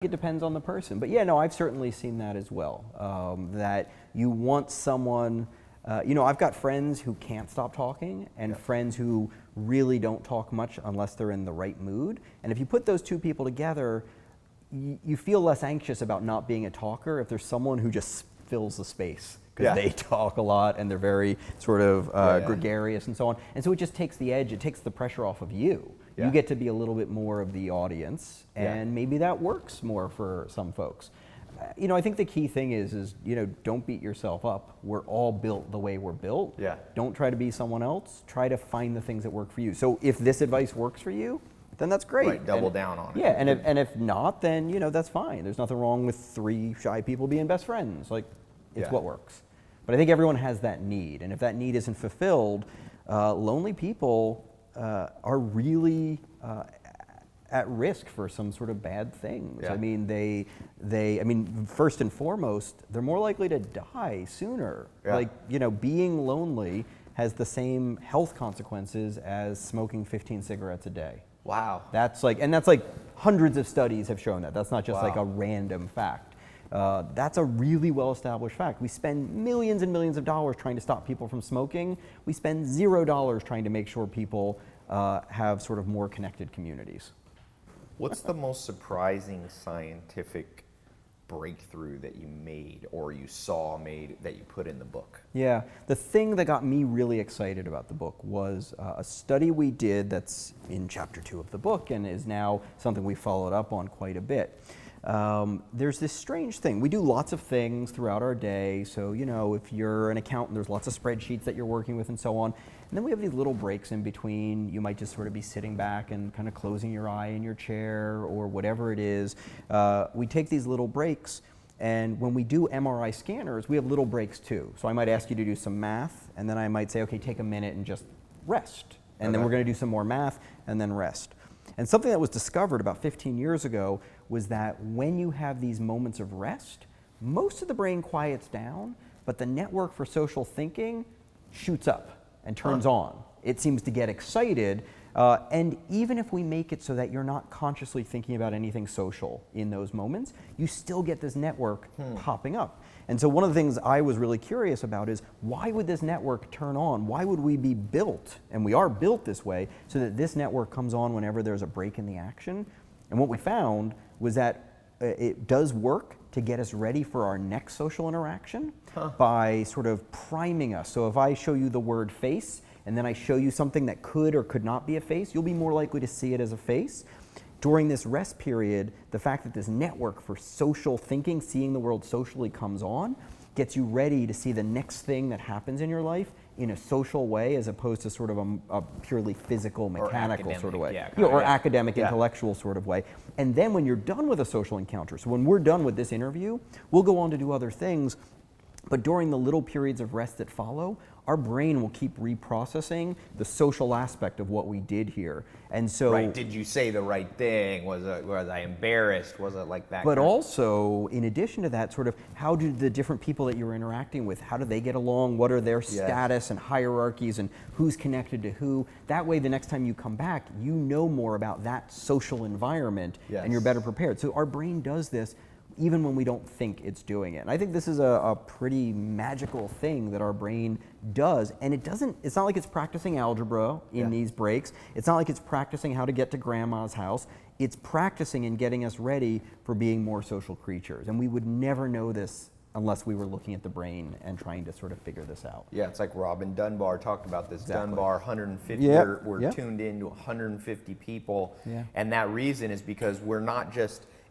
it depends on the person. But yeah, no, I've certainly seen that as well. That you want someone, I've got friends who can't stop talking and friends who really don't talk much unless they're in the right mood. And if you put those two people together, you feel less anxious about not being a talker if there's someone who just fills the space. Because they talk a lot and they're very sort of gregarious and so on. And so it just takes the edge, it takes the pressure off of you. Yeah. You get to be a little bit more of the audience, and maybe that works more for some folks. I think the key thing is don't beat yourself up. We're all built the way we're built. Yeah. Don't try to be someone else. Try to find the things that work for you. So if this advice works for you, then that's great. Right, double down on it. Yeah, and if not, then that's fine. There's nothing wrong with 3 shy people being best friends. Like, it's what works. But I think everyone has that need, and if that need isn't fulfilled, lonely people are really at risk for some sort of bad things. Yeah. I mean, first and foremost, they're more likely to die sooner. Yeah. Like, being lonely has the same health consequences as smoking 15 cigarettes a day. Wow. That's like hundreds of studies have shown that. That's not just like a random fact. That's a really well-established fact. We spend millions and millions of dollars trying to stop people from smoking. We spend $0 trying to make sure people have sort of more connected communities. What's the most surprising scientific breakthrough that you made or you saw made that you put in the book? Yeah, the thing that got me really excited about the book was a study we did that's in chapter 2 of the book and is now something we followed up on quite a bit. There's this strange thing. We do lots of things throughout our day. So, if you're an accountant, there's lots of spreadsheets that you're working with and so on. And then we have these little breaks in between. You might just sort of be sitting back and kind of closing your eye in your chair or whatever it is. We take these little breaks, and when we do MRI scanners, we have little breaks too. So I might ask you to do some math, and then I might say, okay, take a minute and just rest. And then we're going to do some more math and then rest. And something that was discovered about 15 years ago was that when you have these moments of rest, most of the brain quiets down, but the network for social thinking shoots up and turns on. It seems to get excited, and even if we make it so that you're not consciously thinking about anything social in those moments, you still get this network popping up. And so one of the things I was really curious about is, why would this network turn on? Why would we be built, and we are built this way, so that this network comes on whenever there's a break in the action? And what we found was that it does work to get us ready for our next social interaction by sort of priming us. So if I show you the word face, and then I show you something that could or could not be a face, you'll be more likely to see it as a face. During this rest period, the fact that this network for social thinking, seeing the world socially, comes on, gets you ready to see the next thing that happens in your life in a social way, as opposed to sort of a purely physical, mechanical sort of way. Or academic, intellectual sort of way. And then when you're done with a social encounter, so when we're done with this interview, we'll go on to do other things. But during the little periods of rest that follow, our brain will keep reprocessing the social aspect of what we did here. And so, right, did you say the right thing? Was I embarrassed? Was it like that? But also, in addition to that, sort of, how do the different people that you're interacting with, how do they get along? What are their status and hierarchies, and who's connected to who? That way, the next time you come back, you know more about that social environment, and you're better prepared. So our brain does this even when we don't think it's doing it. And I think this is a pretty magical thing that our brain does. And it's not like it's practicing algebra in these breaks. It's not like it's practicing how to get to grandma's house. It's practicing and getting us ready for being more social creatures. And we would never know this unless we were looking at the brain and trying to sort of figure this out. Yeah, it's like Robin Dunbar talked about this. Exactly. Dunbar, 150, we're tuned in to 150 people. Yeah. And that reason is because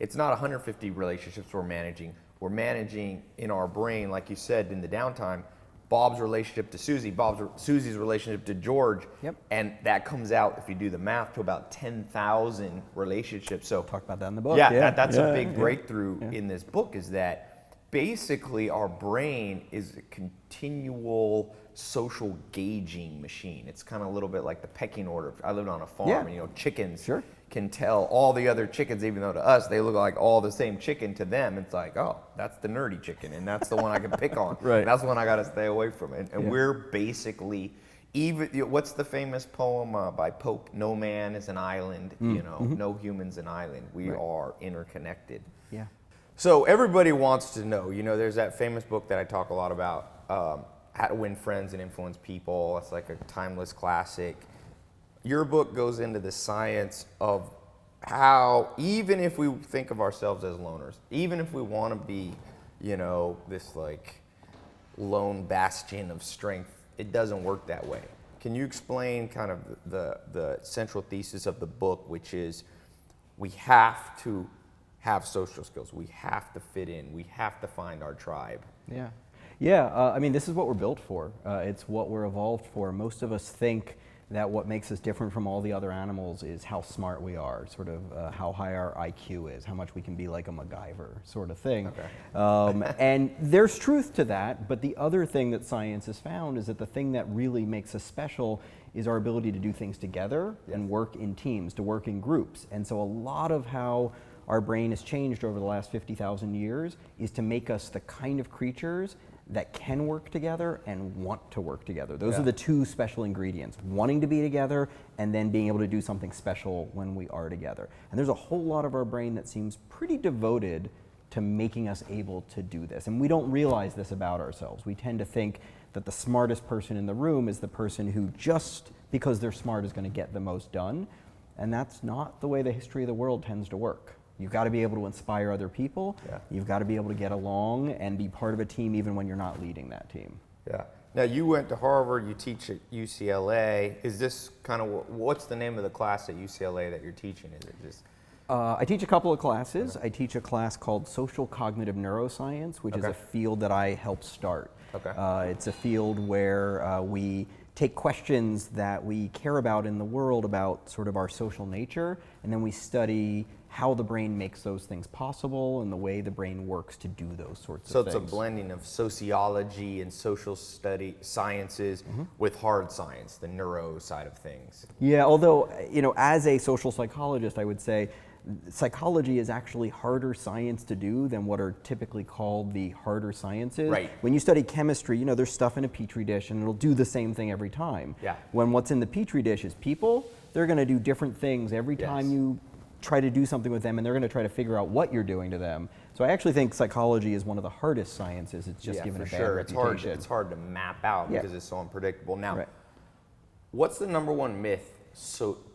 it's not 150 relationships we're managing. We're managing in our brain, like you said, in the downtime, Bob's relationship to Susie, Susie's relationship to George, and that comes out, if you do the math, to about 10,000 relationships. So talk about that in the book. That's a big breakthrough in this book, is that basically our brain is a continual social gauging machine. It's kind of a little bit like the pecking order. I lived on a farm, and chickens can tell all the other chickens, even though to us they look like all the same chicken, to them it's like, oh, that's the nerdy chicken, and that's the one I can pick on. Right. That's the one I got to stay away from. And we're basically, even, what's the famous poem by Pope? No man is an island, no human's an island. We are interconnected. Yeah. So everybody wants to know, there's that famous book that I talk a lot about, How to Win Friends and Influence People. It's like a timeless classic. Your book goes into the science of how, even if we think of ourselves as loners, even if we want to be, this like lone bastion of strength, it doesn't work that way. Can you explain kind of the central thesis of the book, which is we have to have social skills. We have to fit in. We have to find our tribe. Yeah. Yeah, I mean, this is what we're built for. It's what we're evolved for. Most of us think that what makes us different from all the other animals is how smart we are, sort of how high our IQ is, how much we can be like a MacGyver sort of thing. Okay. And there's truth to that, but the other thing that science has found is that the thing that really makes us special is our ability to do things together and work in teams, to work in groups. And so a lot of how our brain has changed over the last 50,000 years is to make us the kind of creatures that can work together and want to work together. Those are the two special ingredients, wanting to be together and then being able to do something special when we are together. And there's a whole lot of our brain that seems pretty devoted to making us able to do this. And we don't realize this about ourselves. We tend to think that the smartest person in the room is the person who just because they're smart is going to get the most done. And that's not the way the history of the world tends to work. You've got to be able to inspire other people. Yeah. You've got to be able to get along and be part of a team even when you're not leading that team. Yeah. Now you went to Harvard, you teach at UCLA. Is this kind of, what's the name of the class at UCLA that you're teaching? Is it just? I teach a couple of classes. I teach a class called Social Cognitive Neuroscience, which is a field that I helped start. It's a field where we take questions that we care about in the world about sort of our social nature, and then we study how the brain makes those things possible and the way the brain works to do those sorts of things. So it's a blending of sociology and social study sciences with hard science, the neuro side of things. Yeah, although, as a social psychologist, I would say psychology is actually harder science to do than what are typically called the harder sciences. Right. When you study chemistry, there's stuff in a petri dish and it'll do the same thing every time. Yeah. When what's in the petri dish is people, they're going to do different things every time you try to do something with them, and they're going to try to figure out what you're doing to them. So I actually think psychology is one of the hardest sciences. It's just given a bad reputation. It's hard to map out because it's so unpredictable. Now, what's the number one myth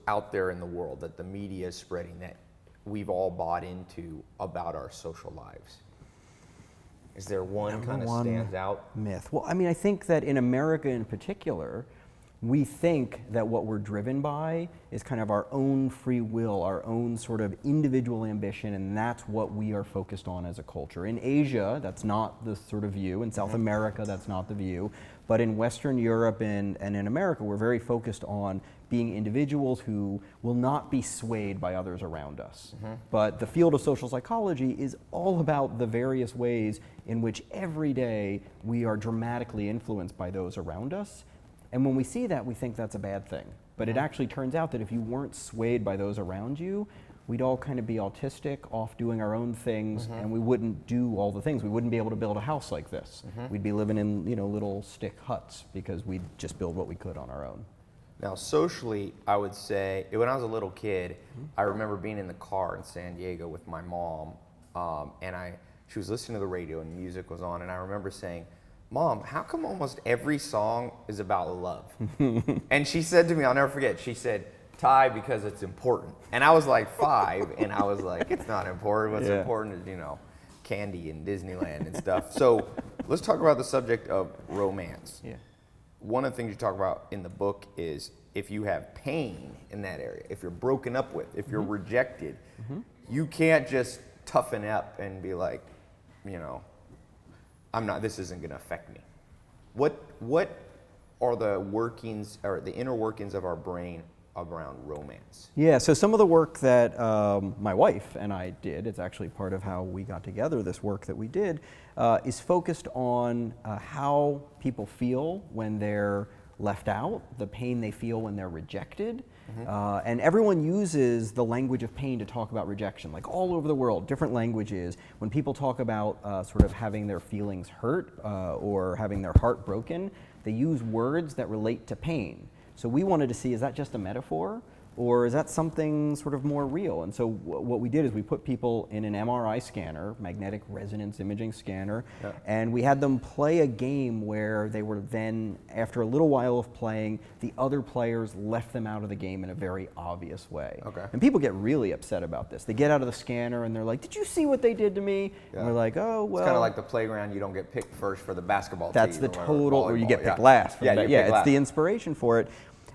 out there in the world that the media is spreading that we've all bought into about our social lives? Is there one kind of stands out? Myth. Well, I mean, I think that in America in particular, we think that what we're driven by is kind of our own free will, our own sort of individual ambition, and that's what we are focused on as a culture. In Asia, that's not the sort of view. In South America, that's not the view. But in Western Europe and in America, we're very focused on being individuals who will not be swayed by others around us. But the field of social psychology is all about the various ways in which every day we are dramatically influenced by those around us. And when we see that, we think that's a bad thing. But it actually turns out that if you weren't swayed by those around you, we'd all kind of be autistic, off doing our own things, and we wouldn't do all the things. We wouldn't be able to build a house like this. We'd be living in little stick huts because we'd just build what we could on our own. Now, socially, I would say, when I was a little kid, I remember being in the car in San Diego with my mom, and she was listening to the radio and music was on, and I remember saying, "Mom, how come almost every song is about love?" And she said to me, I'll never forget, she said, "Ty, because it's important." And I was like 5, and I was like, it's not important. What's important is, candy and Disneyland and stuff. So let's talk about the subject of romance. Yeah. One of the things you talk about in the book is if you have pain in that area, if you're broken up with, if you're rejected, you can't just toughen up and be like, this isn't going to affect me. What are the workings or the inner workings of our brain around romance? Yeah, so some of the work that my wife and I did, it's actually part of how we got together, this work that we did, is focused on how people feel when they're left out, the pain they feel when they're rejected. And everyone uses the language of pain to talk about rejection, like all over the world, different languages. When people talk about sort of having their feelings hurt or having their heart broken, they use words that relate to pain. So we wanted to see, is that just a metaphor? or is that something sort of more real? And so what we did is we put people in an MRI scanner, magnetic resonance imaging scanner, and we had them play a game where they were then, after a little while of playing, the other players left them out of the game in a very obvious way. Okay. And people get really upset about this. They get out of the scanner and they're like, did you see what they did to me? And we're like, oh, well. It's kind of like the playground, you don't get picked first for the basketball team. That's the total, or you get picked yeah. last. Yeah, It's the inspiration for it.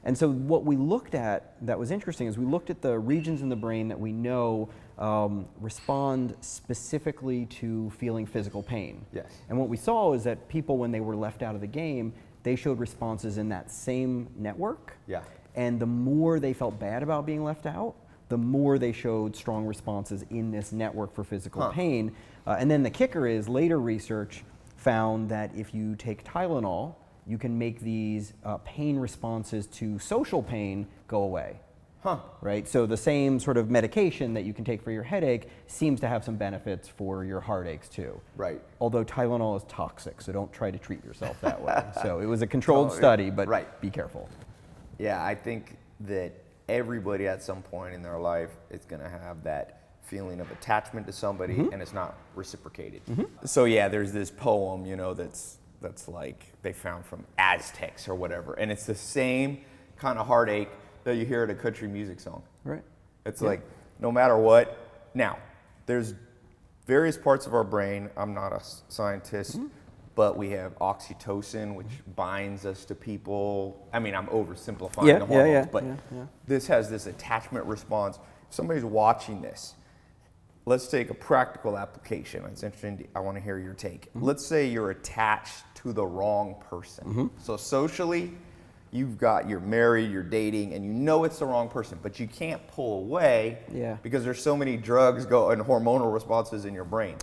And so what we looked at that was interesting is we looked at the regions in the brain that we know respond specifically to feeling physical pain. Yes. And what we saw is that people, when they were left out of the game, they showed responses in that same network. Yeah. And the more they felt bad about being left out, the more they showed strong responses in this network for physical pain. And then the kicker is later research found that if you take Tylenol, you can make these pain responses to social pain go away. Right? So the same sort of medication that you can take for your headache seems to have some benefits for your heartaches too. Right. Although Tylenol is toxic, so don't try to treat yourself that way. So it was a controlled study, but be careful. Yeah, I think that everybody at some point in their life is going to have that feeling of attachment to somebody, and it's not reciprocated. So yeah, there's this poem, you know, that's like they found from Aztecs or whatever, and it's the same kind of heartache that you hear at a country music song. Right. It's like no matter what. Now, there's various parts of our brain. I'm not a scientist, but we have oxytocin, which binds us to people. I mean, I'm oversimplifying the hormones, but this has this attachment response. If somebody's watching this, let's take a practical application. It's interesting. I want to hear your take. Let's say you're attached to the wrong person. So socially, you're married, you're dating, and you know it's the wrong person, but you can't pull away because there's so many drugs and hormonal responses in your brain.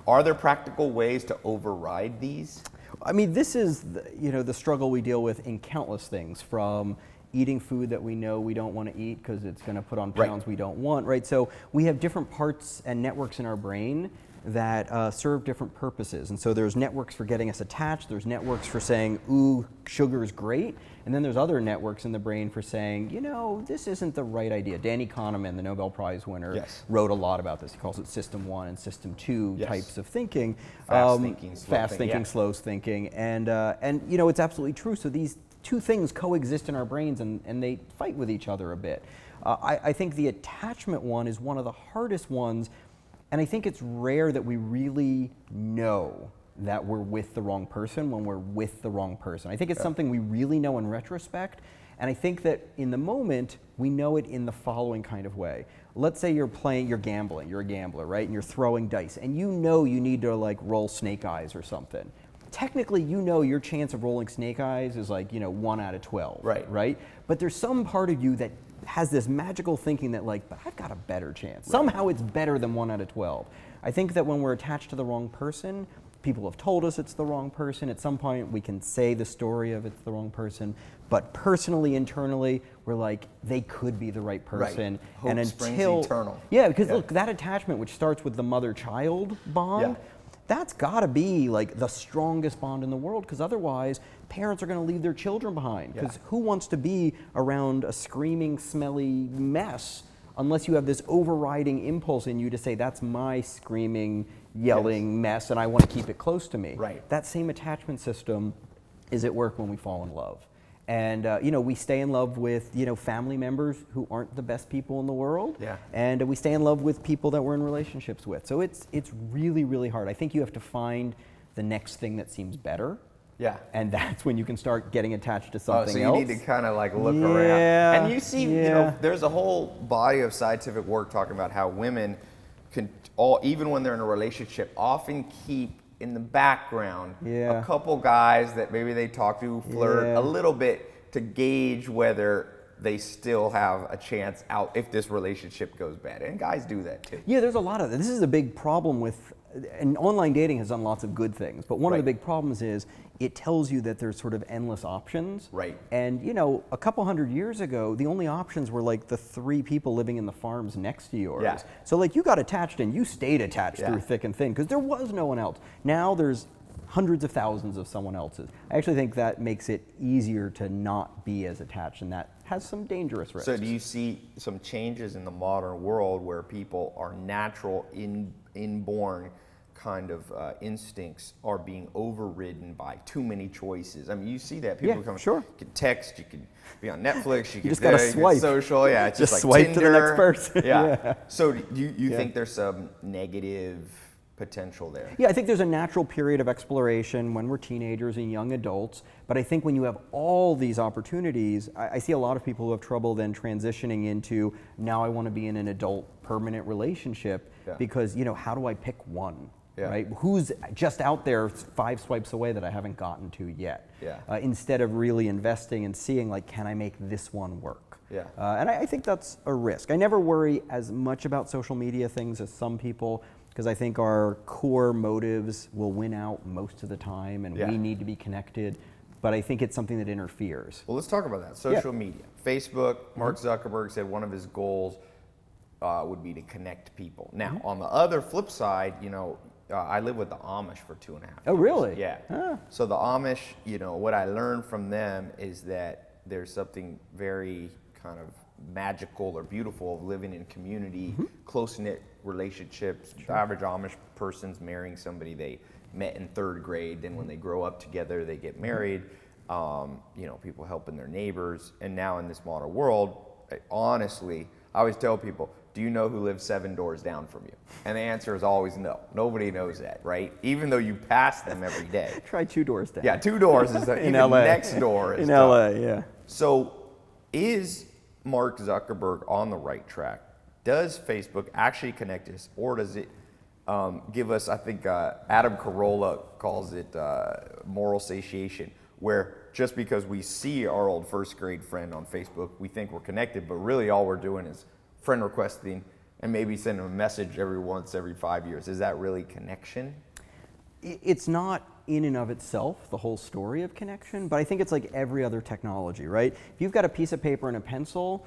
Are there practical ways to override these? I mean, this is the struggle we deal with in countless things, from eating food that we know we don't want to eat because it's going to put on pounds we don't want, right? So we have different parts and networks in our brain that serve different purposes. And so there's networks for getting us attached, there's networks for saying, ooh, sugar is great, and then there's other networks in the brain for saying, you know, this isn't the right idea. Danny Kahneman, the Nobel Prize winner, wrote a lot about this. He calls it System 1 and System 2 types of thinking. Fast thinking, slow thinking, and you know, it's absolutely true. So these two things coexist in our brains and they fight with each other a bit. I think the attachment one is one of the hardest ones, and I think it's rare that we really know that we're with the wrong person when we're with the wrong person. I think it's something we really know in retrospect, and I think that in the moment, we know it in the following kind of way. Let's say you're gambling, you're a gambler, right? And you're throwing dice, and you know you need to like roll snake eyes or something. Technically, you know your chance of rolling snake eyes is like, 1 out of 12, right? But there's some part of you that has this magical thinking that like, but I've got a better chance. Somehow it's better than 1 out of 12. I think that when we're attached to the wrong person, people have told us it's the wrong person. At some point, we can say the story of it's the wrong person, but personally, internally, we're like, they could be the right person. Hope and springs eternal. Yeah, because look, that attachment, which starts with the mother-child bond, that's got to be like the strongest bond in the world, because otherwise parents are going to leave their children behind. Because who wants to be around a screaming, smelly mess unless you have this overriding impulse in you to say, that's my screaming, yelling mess and I want to keep it close to me. That same attachment system is at work when we fall in love. And we stay in love with family members who aren't the best people in the world, and we stay in love with people that we're in relationships with. So it's really, really hard. I think you have to find the next thing that seems better. And that's when you can start getting attached to something else. So you need to kind of like look around. And you see, there's a whole body of scientific work talking about how women can even when they're in a relationship, often keep in the background a couple guys that maybe they talk to, flirt a little bit to gauge whether they still have a chance out if this relationship goes bad. And guys do that too. Yeah, there's a lot of that. This is a big problem with, and online dating has done lots of good things, but one of the big problems is it tells you that there's sort of endless options. And a couple hundred years ago, the only options were like the 3 people living in the farms next to yours. So like you got attached and you stayed attached through thick and thin because there was no one else. Now there's hundreds of thousands of someone else's. I actually think that makes it easier to not be as attached, and that has some dangerous risks. So do you see some changes in the modern world where people are natural, inborn kind of instincts are being overridden by too many choices? I mean, you see that. People sure. You can text, you can be on Netflix, you can just gotta swipe. Social, yeah, it's just like swipe Tinder. to the next person. Yeah. So do you think there's some negative potential there? Yeah, I think there's a natural period of exploration when we're teenagers and young adults, but I think when you have all these opportunities, I see a lot of people who have trouble then transitioning into, now I want to be in an adult permanent relationship, because, you know, how do I pick one? Right? Who's just out there 5 swipes away that I haven't gotten to yet? Instead of really investing and seeing, like, can I make this one work? And I think that's a risk. I never worry as much about social media things as some people, because I think our core motives will win out most of the time, and we need to be connected. But I think it's something that interferes. Well, let's talk about that. Social media. Facebook, Mark Zuckerberg said one of his goals would be to connect people. Now, on the other flip side, you know, I lived with the Amish for 2.5 years. Oh, really? Yeah. So the Amish, you know, what I learned from them is that there's something very kind of magical or beautiful of living in community, close-knit relationships. The average Amish person's marrying somebody they met in 3rd grade. Then when they grow up together, they get married. You know, people helping their neighbors. And now in this modern world, honestly, I always tell people, do you know who lives 7 doors down from you? And the answer is always no. Nobody knows that, right? Even though you pass them every day. Try 2 doors down. Yeah, 2 doors is the in even LA. Next door is in tough. LA, yeah. So is Mark Zuckerberg on the right track? Does Facebook actually connect us, or does it give us, I think Adam Carolla calls it moral satiation, where just because we see our old 1st grade friend on Facebook, we think we're connected, but really all we're doing is friend requesting and maybe sending a message every 5 years. Is that really connection? It's not in and of itself the whole story of connection, but I think it's like every other technology, right? If you've got a piece of paper and a pencil,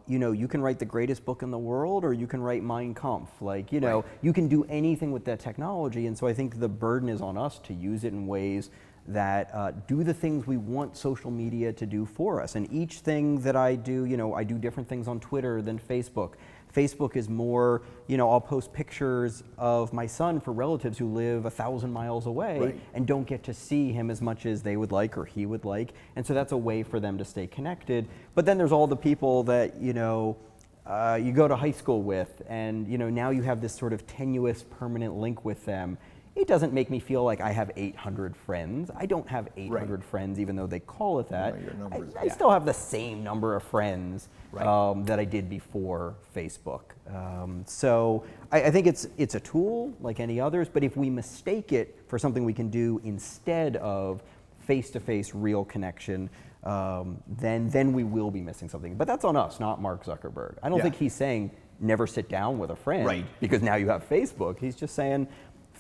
you know, you can write the greatest book in the world, or you can write Mein Kampf. Like, you know, you can do anything with that technology, and so I think the burden is on us to use it in ways that do the things we want social media to do for us. And each thing that I do, you know, I do different things on Twitter than Facebook. Facebook is more, you know, I'll post pictures of my son for relatives who live 1,000 miles away and don't get to see him as much as they would like or he would like. And so that's a way for them to stay connected. But then there's all the people that, you know, you go to high school with, and, you know, now you have this sort of tenuous permanent link with them. It doesn't make me feel like I have 800 friends. I don't have 800 friends, even though they call it that. I still have the same number of friends that I did before Facebook. So I think it's a tool like any others, but if we mistake it for something we can do instead of face-to-face real connection, then we will be missing something. But that's on us, not Mark Zuckerberg. I don't think he's saying never sit down with a friend because now you have Facebook. He's just saying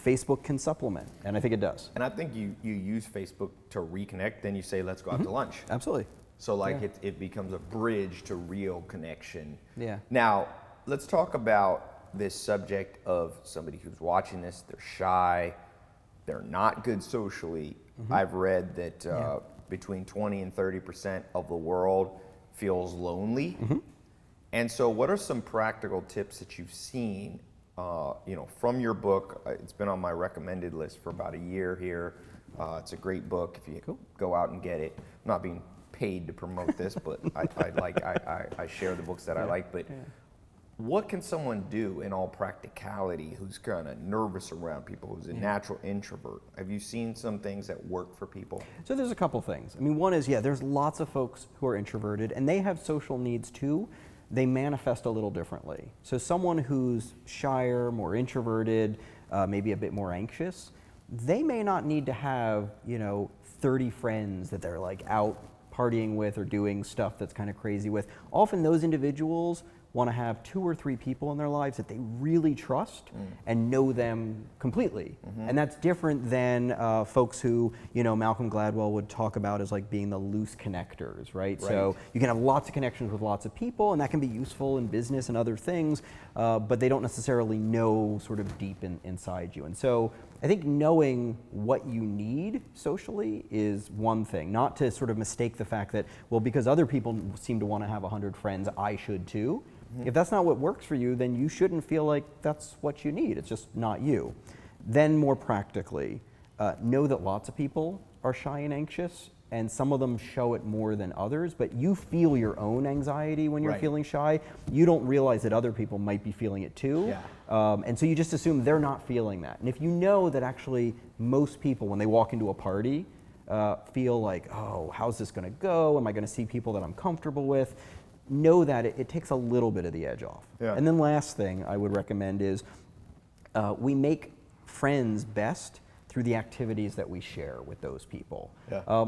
Facebook can supplement, and I think it does. And I think you use Facebook to reconnect, then you say, let's go out to lunch. Absolutely. So like it becomes a bridge to real connection. Yeah. Now, let's talk about this subject of somebody who's watching this, they're shy, they're not good socially. I've read that between 20 and 30% of the world feels lonely. And so what are some practical tips that you've seen you know, from your book? It's been on my recommended list for about a year here. It's a great book if you go out and get it. I'm not being paid to promote this, but I share the books that I like. But what can someone do in all practicality who's kind of nervous around people, who's a natural introvert? Have you seen some things that work for people? So there's a couple things. I mean, one is, there's lots of folks who are introverted, and they have social needs too. They manifest a little differently. So someone who's shyer, more introverted, maybe a bit more anxious, they may not need to have, 30 friends that they're like out partying with or doing stuff that's kind of crazy with. Often those individuals want to have 2 or 3 people in their lives that they really trust and know them completely. And that's different than folks who, you know, Malcolm Gladwell would talk about as like being the loose connectors, right? So you can have lots of connections with lots of people, and that can be useful in business and other things, but they don't necessarily know sort of deep inside you. And so I think knowing what you need socially is one thing, not to sort of mistake the fact that, well, because other people seem to want to have 100 friends, I should too. If that's not what works for you, then you shouldn't feel like that's what you need. It's just not you. Then more practically, know that lots of people are shy and anxious, and some of them show it more than others, but you feel your own anxiety when you're feeling shy. You don't realize that other people might be feeling it too. And so you just assume they're not feeling that. And if you know that actually most people, when they walk into a party, feel like, oh, how's this gonna go? Am I gonna see people that I'm comfortable with? Know that it takes a little bit of the edge off. And then last thing I would recommend is we make friends best through the activities that we share with those people.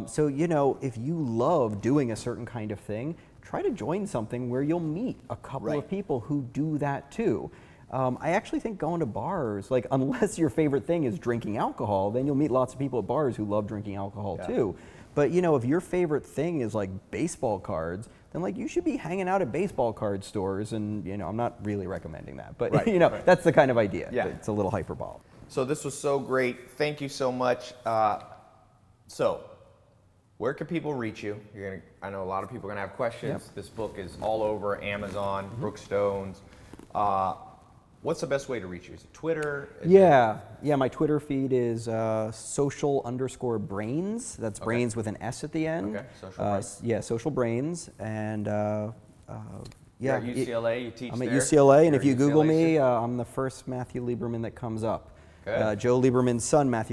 So, you know, if you love doing a certain kind of thing, try to join something where you'll meet a couple of people who do that too. I actually think going to bars, like unless your favorite thing is drinking alcohol, then you'll meet lots of people at bars who love drinking alcohol too. But you know, if your favorite thing is like baseball cards, then like you should be hanging out at baseball card stores. And you know, I'm not really recommending that, but you know, that's the kind of idea. It's a little hyperbolic. So this was so great. Thank you so much. So where can people reach you? I know a lot of people are gonna have questions. This book is all over Amazon, Brookstones. What's the best way to reach you? Is it Twitter? Yeah, my Twitter feed is social_brains. That's brains with an S at the end. Okay, social brains. Yeah, social brains. And You're at UCLA, you teach I'm there? at UCLA, and You're if you a Google UCLA me, student? I'm the first Matthew Lieberman that comes up. Good. Joe Lieberman's son, Matthew